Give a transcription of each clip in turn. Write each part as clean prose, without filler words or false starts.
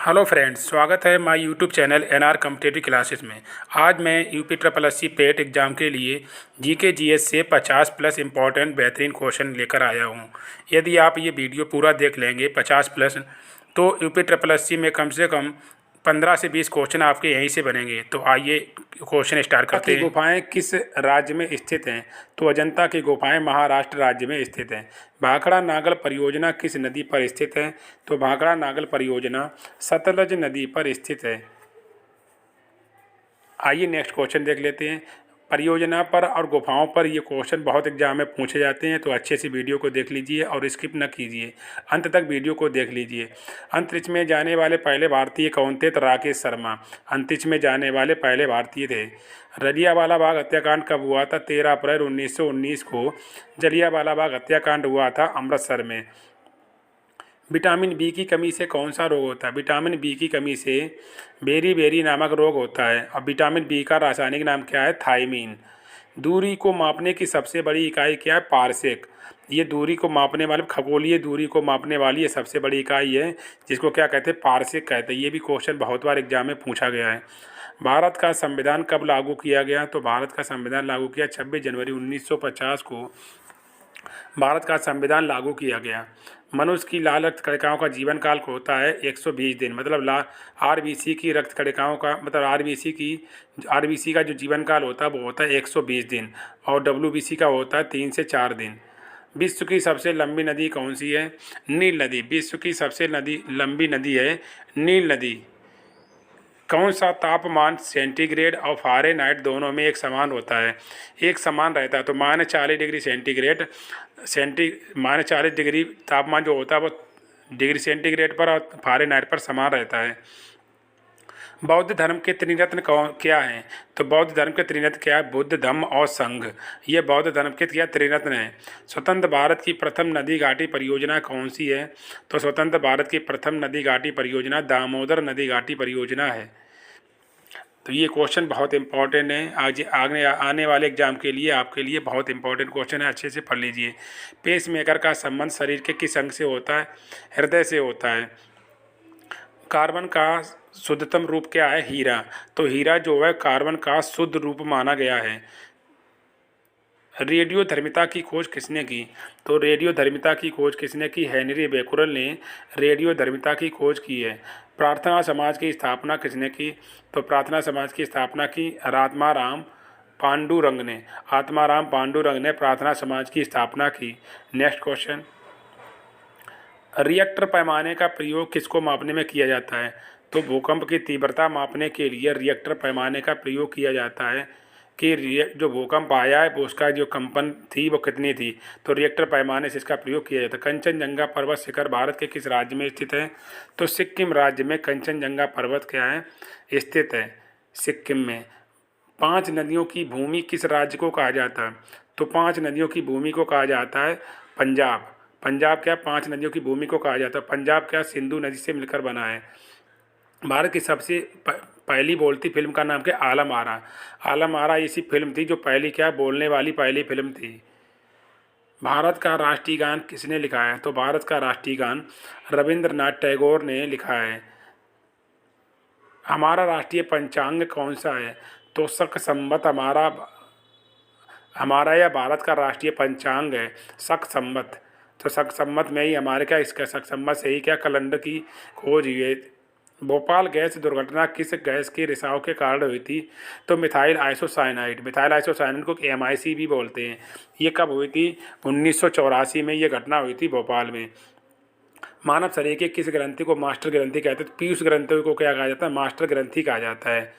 Hello friends, स्वागत है my YouTube channel NR competitive classes में। आज मैं UP triple SC PET exam के लिए जीके जीएस से 50 प्लस इम्पॉर्टेंट बेहतरीन क्वेश्चन लेकर आया हूं। यदि आप ये वीडियो पूरा देख लेंगे 50 प्लस, तो यूपी ट्रिपल एससी में कम से कम 15 से 20 क्वेश्चन आपके यहीं से बनेंगे। तो आइए क्वेश्चन स्टार्ट करते हैं। गुफाएं किस राज्य में स्थित हैं? तो अजंता की गुफाएं महाराष्ट्र राज्य में स्थित हैं। भाखड़ा नागल परियोजना किस नदी पर स्थित है? तो भाखड़ा नागल परियोजना सतलज नदी पर स्थित है। आइए नेक्स्ट क्वेश्चन देख लेते हैं। परियोजना पर और गुफाओं पर ये क्वेश्चन बहुत एग्जाम में पूछे जाते हैं, तो अच्छे से वीडियो को देख लीजिए और स्किप न कीजिए, अंत तक वीडियो को देख लीजिए। अंतरिक्ष में जाने वाले पहले भारतीय कौन थे? तो राकेश शर्मा अंतरिक्ष में जाने वाले पहले भारतीय थे। जलियांवाला बाग हत्याकांड कब हुआ था? 13 अप्रैल 1919 को जलियांवाला बाग हत्याकांड हुआ था अमृतसर में। विटामिन बी की कमी से कौन सा रोग होता है? विटामिन बी की कमी से बेरी नामक रोग होता है। और विटामिन बी का रासायनिक नाम क्या है? थायमीन। दूरी को मापने की सबसे बड़ी इकाई क्या है? पारसेक। ये दूरी को मापने वाले, खगोलीय दूरी को मापने वाली ये सबसे बड़ी इकाई है, जिसको क्या कहते हैं? पारसेक कहते हैं। ये भी क्वेश्चन बहुत बार एग्जाम में पूछा गया है। भारत का संविधान कब लागू किया गया? तो भारत का संविधान लागू किया 26 जनवरी 1950 को भारत का संविधान लागू किया गया। मनुष्य की लाल रक्त कणिकाओं का जीवन काल होता है 120 दिन। मतलब आरबीसी की रक्त कणिकाओं का, मतलब आरबीसी का जो जीवन काल होता है वो होता है 120 दिन, और डब्ल्यूबीसी का होता है 3 से 4 दिन। विश्व की सबसे लंबी नदी कौन सी है? नील नदी। विश्व की सबसे लंबी नदी है नील नदी। कौन सा तापमान सेंटीग्रेड और फ़ारेनहाइट दोनों में एक समान होता है? एक समान रहता है। तो -40 डिग्री सेंटीग्रेड -40 डिग्री तापमान जो होता है वो डिग्री सेंटीग्रेड पर और फ़ारेनहाइट पर समान रहता है। बौद्ध धर्म के त्रिरत्न क्या हैं? तो बौद्ध धर्म के त्रिरत्न क्या है? बुद्ध, धम्म और संघ। ये बौद्ध धर्म के क्या त्रिरत्न हैं। स्वतंत्र भारत की प्रथम नदी घाटी परियोजना कौन सी है? तो स्वतंत्र भारत की प्रथम नदी घाटी परियोजना दामोदर नदी घाटी परियोजना है। तो ये क्वेश्चन बहुत इंपॉर्टेंट है। आज आगे आने वाले एग्जाम के लिए आपके लिए बहुत इंपॉर्टेंट क्वेश्चन है, अच्छे से पढ़ लीजिए। पेस मेकर का संबंध शरीर के किस अंग से होता है? हृदय से होता है। कार्बन का शुद्धतम रूप क्या है? हीरा। तो हीरा जो है कार्बन का शुद्ध रूप माना गया है। रेडियोधर्मिता की खोज किसने की? तो रेडियोधर्मिता की खोज किसने की? हेनरी बेकुरल ने रेडियोधर्मिता की खोज की है। प्रार्थना समाज की स्थापना किसने की? तो प्रार्थना समाज की स्थापना की आत्माराम पांडुरंग ने। आत्माराम पांडुरंग ने प्रार्थना समाज की स्थापना की। नेक्स्ट क्वेश्चन, रिएक्टर पैमाने का प्रयोग किसको मापने में किया जाता है? तो भूकंप की तीव्रता मापने के लिए रिएक्टर पैमाने का प्रयोग किया जाता है कि जो भूकंप आया है वो उसका जो कंपन थी वो कितनी थी। तो रिएक्टर पैमाने से इसका प्रयोग किया जाता है। कंचनजंगा पर्वत शिखर भारत के किस राज्य में स्थित है? तो सिक्किम राज्य में कंचनजंगा पर्वत क्या है? स्थित है सिक्किम में। 5 नदियों की भूमि किस राज्य को कहा जाता है? तो 5 नदियों की भूमि को कहा जाता है पंजाब। पंजाब क्या 5 नदियों की भूमि को कहा जाता है? पंजाब क्या सिंधु नदी से मिलकर बना है। भारत की सबसे पहली बोलती फिल्म का नाम क्या? आलम आरा। आलम आरा ऐसी फिल्म थी जो पहली क्या बोलने वाली पहली फिल्म थी। भारत का राष्ट्रीय गान किसने लिखा है? तो भारत का राष्ट्रीय गान रविंद्रनाथ टैगोर ने लिखा है। हमारा राष्ट्रीय पंचांग कौन सा है? तो शक संवत हमारा या भारत का राष्ट्रीय पंचांग है शक संवत। तो शक संवत में ही हमारे क्या इसका शक संवत से ही क्या कैलेंडर की खोज हुई है। भोपाल गैस दुर्घटना किस गैस के रिसाव के कारण हुई थी? तो मिथाइल आइसोसाइनाइड। मिथाइल आइसोसाइनाइड को MIC भी बोलते हैं। ये कब हुई थी? 1984 में ये घटना हुई थी भोपाल में। मानव शरीर के किस ग्रंथि को मास्टर ग्रंथि कहते हैं? पीयूष ग्रंथि को क्या कहा जाता है? मास्टर ग्रंथि कहा जाता है।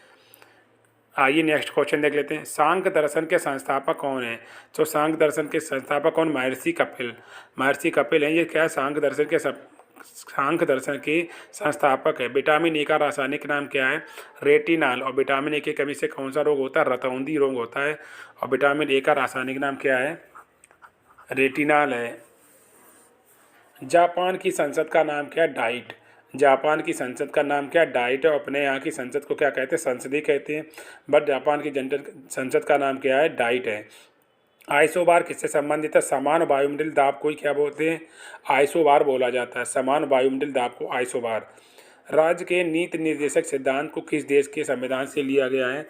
आइए नेक्स्ट क्वेश्चन देख लेते हैं। सांख्य दर्शन के संस्थापक कौन है? तो सांख्य दर्शन के संस्थापक कौन? महर्षि कपिल। महर्षि कपिल हैं। ये क्या है? सांख्य दर्शन के संस्थापक है। विटामिन ए का रासायनिक नाम क्या है? रेटिनॉल। और विटामिन ए की कमी से कौन सा रोग होता है? रतौंधी रोग होता है। और विटामिन ए का रासायनिक नाम क्या है? रेटिनॉल है। जापान की संसद का नाम क्या है? डाइट। जापान की संसद का नाम क्या? डाइट है। अपने यहाँ की संसद को क्या कहते हैं? संसदीय कहते हैं। बट जापान की संसद का नाम क्या है? डाइट है। आइसोबार किससे संबंधित है? समान वायुमंडलीय दाब को ही क्या बोलते हैं? आइसोबार बोला जाता है। समान वायुमंडलीय दाब को आइसोबार। राज्य के नीति निर्देशक सिद्धांत को किस देश के संविधान से लिया गया है?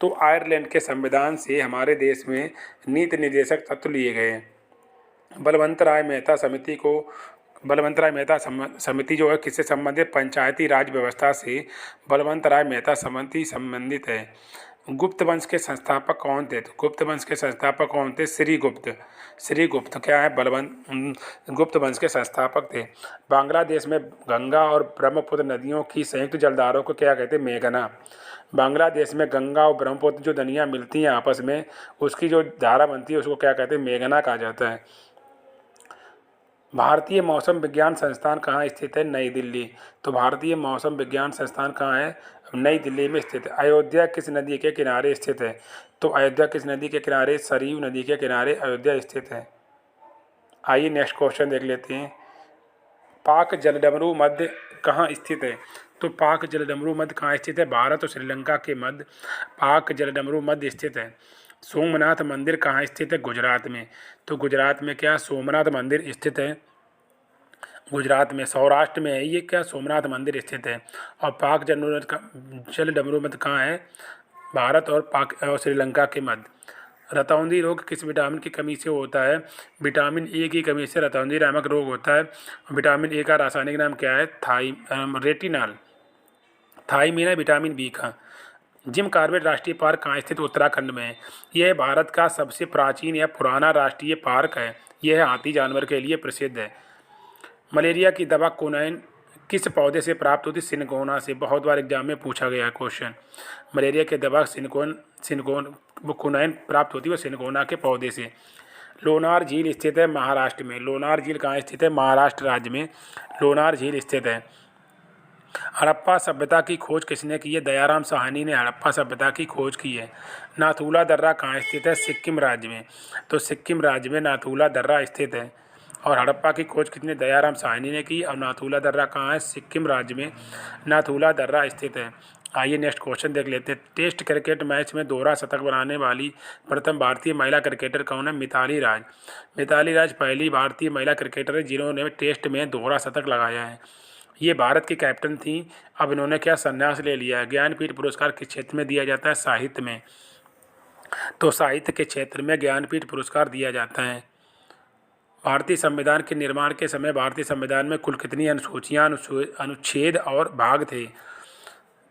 तो आयरलैंड के संविधान से हमारे देश में नीति निर्देशक तत्व लिए गए हैं। बलवंत राय मेहता समिति जो है किससे संबंधित? पंचायती राज व्यवस्था से बलवंत राय मेहता समिति संबंधित है। गुप्त वंश के संस्थापक कौन थे? तो गुप्त वंश के संस्थापक कौन थे? श्री गुप्त क्या है? गुप्त वंश के संस्थापक थे। बांग्लादेश में गंगा और ब्रह्मपुत्र नदियों की संयुक्त जलधाराओं को क्या कहते हैं? मेघना। बांग्लादेश में गंगा और ब्रह्मपुत्र जो नदियाँ मिलती हैं आपस में, उसकी जो धारा बनती है उसको क्या कहते हैं? मेघना कहा जाता है। भारतीय मौसम विज्ञान संस्थान कहाँ स्थित है? नई दिल्ली। तो भारतीय मौसम विज्ञान संस्थान कहाँ है? नई दिल्ली में स्थित है। अयोध्या किस नदी के किनारे स्थित है? तो अयोध्या किस नदी के किनारे? सरयू नदी के किनारे अयोध्या स्थित है। आइए नेक्स्ट क्वेश्चन देख लेते हैं। पाक जलडमरू मध्य कहाँ स्थित है? तो पाक जलडमरू मध्य कहाँ स्थित है? भारत और श्रीलंका के मध्य पाक जलडमरू मध्य स्थित है। सोमनाथ मंदिर कहाँ स्थित है? गुजरात में। तो गुजरात में क्या सोमनाथ मंदिर स्थित है? गुजरात में, सौराष्ट्र में है ये क्या सोमनाथ मंदिर स्थित है। और पाक जलडमरू मध्य कहाँ है? भारत और पाक और श्रीलंका के मध्य। रतौंधी रोग किस विटामिन की कमी से होता है? विटामिन ए की कमी से रतौंधी नामक रोग होता है। विटामिन ए का रासायनिक नाम क्या है? रेटिनॉल। थाइमीन है विटामिन बी का। जिम कॉर्बेट राष्ट्रीय पार्क कहाँ स्थित? उत्तराखंड में है। यह भारत का सबसे प्राचीन या पुराना राष्ट्रीय पार्क है। यह हाथी जानवर के लिए प्रसिद्ध है। मलेरिया की दवा क्विनाइन किस पौधे से प्राप्त होती? सिनकोना से। बहुत बार एग्जाम में पूछा गया है क्वेश्चन। मलेरिया की दवा क्विनाइन प्राप्त होती है वो सिनकोना के पौधे से। लोनार झील स्थित है महाराष्ट्र में। लोनार झील कहाँ स्थित है? महाराष्ट्र राज्य में लोनार झील स्थित है। हड़प्पा सभ्यता की खोज किसने की है? दयाराम साहनी ने हड़प्पा सभ्यता की खोज की है। नाथुला दर्रा कहाँ स्थित है? सिक्किम राज्य में। तो सिक्किम राज्य में नाथुला दर्रा स्थित है। और हड़प्पा की खोज कितने? दयाराम साहनी ने की। और नाथुला दर्रा कहाँ है? सिक्किम राज्य में नाथुला दर्रा स्थित है। आइए नेक्स्ट क्वेश्चन देख लेते हैं। टेस्ट क्रिकेट मैच में दोहरा शतक बनाने वाली प्रथम भारतीय महिला क्रिकेटर कौन है? मिताली राज। मिताली राज पहली भारतीय महिला क्रिकेटर है जिन्होंने टेस्ट में दोहरा शतक लगाया है। ये भारत की कैप्टन थी। अब इन्होंने क्या संन्यास ले लिया है। ज्ञानपीठ पुरस्कार किस क्षेत्र में दिया जाता है? साहित्य में। तो साहित्य के क्षेत्र में ज्ञानपीठ पुरस्कार दिया जाता है। भारतीय संविधान के निर्माण के समय भारतीय संविधान में कुल कितनी अनुसूचियाँ, अनुच्छेद और भाग थे?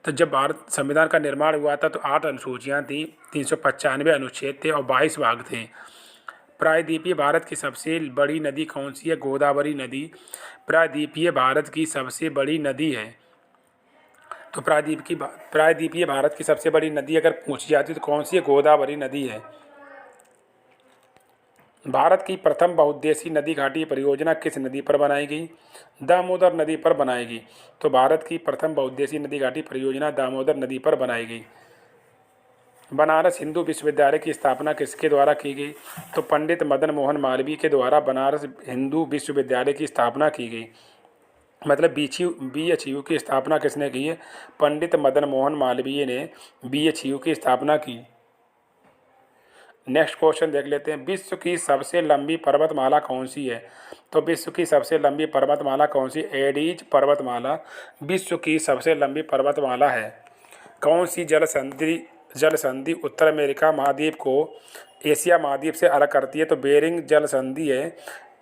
तो जब भारत संविधान का निर्माण हुआ था तो 8 अनुसूचियाँ थी, 395 अनुच्छेद थे और 22 भाग थे। प्रायद्वीपीय भारत की सबसे बड़ी नदी कौन सी है? गोदावरी नदी प्रायद्वीपीय भारत की सबसे बड़ी नदी है। तो प्रायद्वीपीय भारत की सबसे बड़ी नदी अगर पूछी जाती तो कौन सी है? गोदावरी नदी है। भारत की प्रथम बहुउद्देशीय नदी घाटी परियोजना किस नदी पर बनाई गई? दामोदर नदी पर बनाई गई। तो भारत की प्रथम बहुउद्देशीय नदी घाटी परियोजना दामोदर नदी पर बनाई गई। बनारस हिंदू विश्वविद्यालय की स्थापना किसके द्वारा की गई? तो पंडित मदन मोहन मालवीय के द्वारा बनारस हिंदू विश्वविद्यालय की स्थापना की गई। मतलब BHU की स्थापना किसने की है? पंडित मदन मोहन मालवीय ने BHU की स्थापना की। नेक्स्ट क्वेश्चन देख लेते हैं। विश्व की सबसे लंबी पर्वतमाला कौन सी है? तो विश्व की सबसे लंबी पर्वतमाला कौन सी? एडीज पर्वतमाला विश्व की सबसे लंबी पर्वतमाला है। कौन सी जल संधि उत्तर अमेरिका महाद्वीप को एशिया महाद्वीप से अलग करती है? तो बेरिंग जल संधि है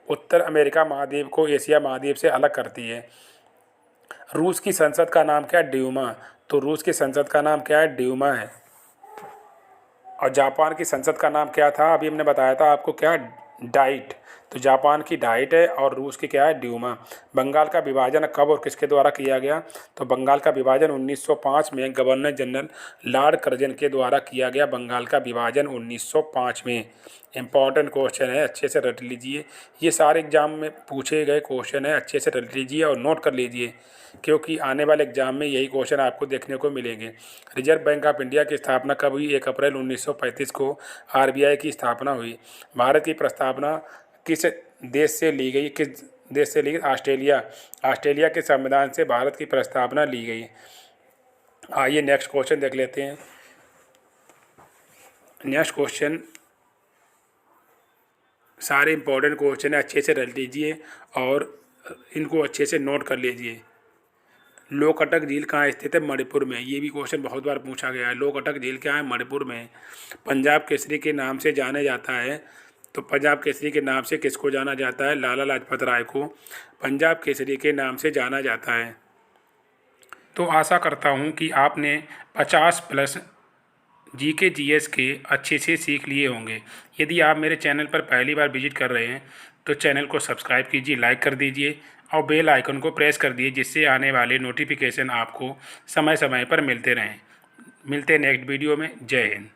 उत्तर अमेरिका महाद्वीप को एशिया महाद्वीप से अलग करती है। रूस की संसद का नाम क्या है? ड्यूमा। तो रूस की संसद का नाम क्या है? ड्यूमा है। और जापान की संसद का नाम क्या था? अभी हमने बताया था आपको क्या? डाइट। तो जापान की डाइट है और रूस की क्या है? ड्यूमा। बंगाल का विभाजन कब और किसके द्वारा किया गया? तो बंगाल का विभाजन 1905 में गवर्नर जनरल लॉर्ड कर्जन के द्वारा किया गया। बंगाल का विभाजन 1905 में। इंपॉर्टेंट क्वेश्चन है, अच्छे से रट लीजिए। ये सारे एग्जाम में पूछे गए क्वेश्चन है, अच्छे से रट लीजिए और नोट कर लीजिए क्योंकि आने वाले एग्जाम में यही क्वेश्चन आपको देखने को मिलेंगे। रिजर्व बैंक ऑफ इंडिया की स्थापना कब हुई? 1 अप्रैल 1935 को RBI की स्थापना हुई। भारत की प्रस्तावना किस देश से ली गई? ऑस्ट्रेलिया। ऑस्ट्रेलिया के संविधान से भारत की प्रस्तावना ली गई। आइए नेक्स्ट क्वेश्चन देख लेते हैं। नेक्स्ट क्वेश्चन सारे इंपॉर्टेंट क्वेश्चन है, अच्छे से रख लीजिए और इनको अच्छे से नोट कर लीजिए। लोकटक झील कहाँ स्थित है? मणिपुर में। ये भी क्वेश्चन बहुत बार पूछा गया है। लोकटक झील क्या है? मणिपुर में। पंजाब केसरी के नाम से जाने जाता है, तो पंजाब केसरी के नाम से किसको जाना जाता है? लाला लाजपत राय को पंजाब केसरी के नाम से जाना जाता है। तो आशा करता हूँ कि आपने 50+ जीके जीएस के अच्छे से सीख लिए होंगे। यदि आप मेरे चैनल पर पहली बार विजिट कर रहे हैं तो चैनल को सब्सक्राइब कीजिए, लाइक कर दीजिए और बेल आइकन को प्रेस कर दीजिए, जिससे आने वाले नोटिफिकेशन आपको समय समय पर मिलते रहें। मिलते हैं नेक्स्ट वीडियो में। जय हिंद।